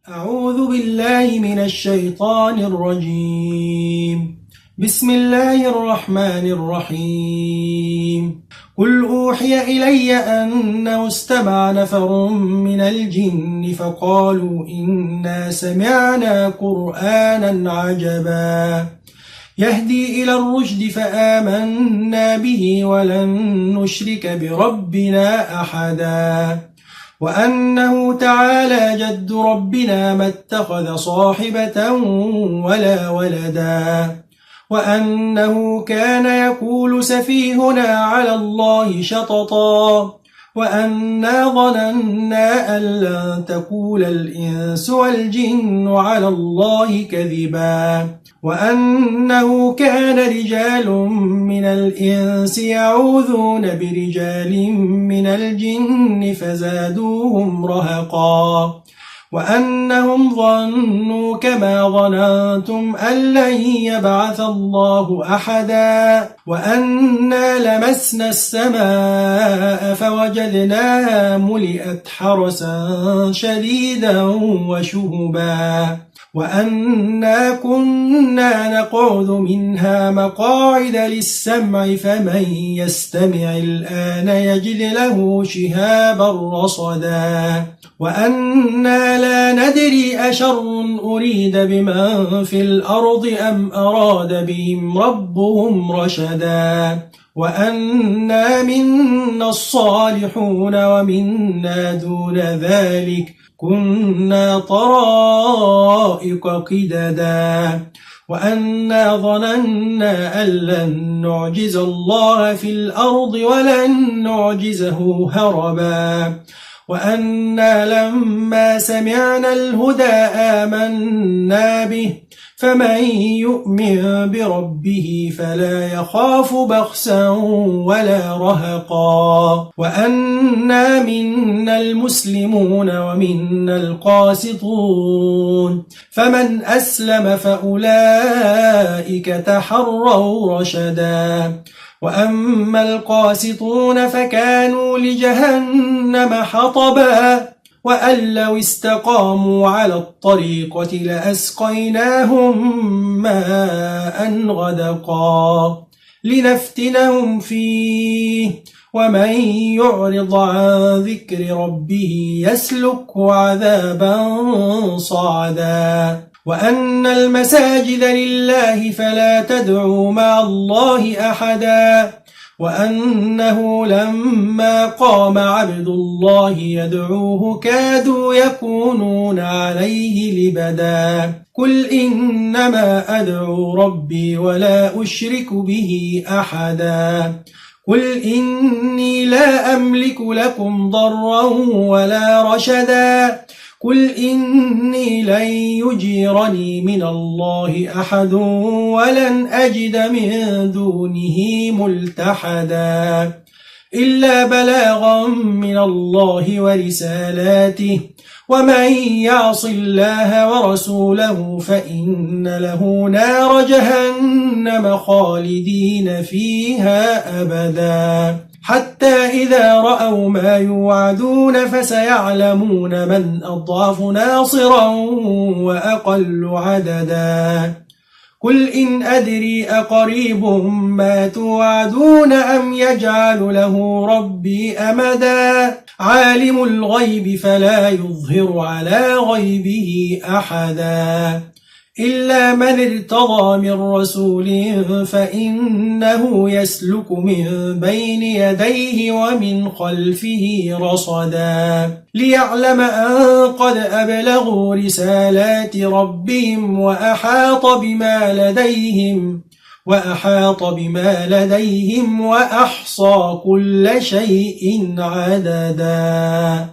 أعوذ بالله من الشيطان الرجيم. بسم الله الرحمن الرحيم. قل أوحي إلي أنه استمع نفر من الجن فقالوا إنا سمعنا قرآنا عجبا يهدي إلى الرشد فآمنا به ولن نشرك بربنا أحدا وأنه تعالى جد ربنا ما اتخذ صاحبة ولا ولدا وأنه كان يقول سفيهنا على الله شططا وأنا ظننا أن لن تقول الإنس والجن على الله كذبا وأنه كان رجال من الإنس يعوذون برجال من الجن فزادوهم رهقا وأنهم ظنوا كما ظننتم أن لن يبعث الله أحدا وأنا لمسنا السماء فوجدناها ملئت حرسا شديدا وشهبا وأنا كنا نقعد منها مقاعد للسمع فمن يستمع الآن يجد له شهابا رصدا وأنا لا ندري أشر أريد بمن في الأرض أم أراد بهم ربهم رشدا وأنا منا الصالحون ومنا دون ذلك كنا طرائق قددا وأنا ظننا أن لن نعجز الله في الأرض ولن نعجزه هربا وأنا لما سمعنا الهدى آمنا به فمن يؤمن بربه فلا يخاف بخسا ولا رهقا وأنا منا المسلمون ومنا القاسطون فمن أسلم فأولئك تحروا رشدا وأما القاسطون فكانوا لجهنم حطبا وأن لو استقاموا على الطريقة لأسقيناهم ماء غدقا لنفتنهم فيه ومن يعرض عن ذكر ربه يسلكه عذابا صعدا وأن المساجد لله فلا تدعوا مع الله أحدا وأنه لما قام عبد الله يدعوه كادوا يكونون عليه لبدا قل إنما أدعو ربي ولا أشرك به أحدا قل إني لا أملك لكم ضرا ولا رشدا قل إني لن يجيرني من الله أحد ولن أجد من دونه ملتحدا إلا بلاغا من الله ورسالاته ومن يعص الله ورسوله فإن له نار جهنم خالدين فيها أبدا حتى إذا رأوا ما يوعدون فسيعلمون من أضعف ناصرا وأقل عددا قل إن أدري أقريب ما توعدون أم يجعل له ربي أمدا عالم الغيب فلا يظهر على غيبه أحدا إلا من ارتضى من رسول فإنه يسلك من بين يديه ومن خلفه رصدا ليعلم أن قد أبلغوا رسالات ربهم وأحاط بما لديهم وأحصى كل شيء عددا.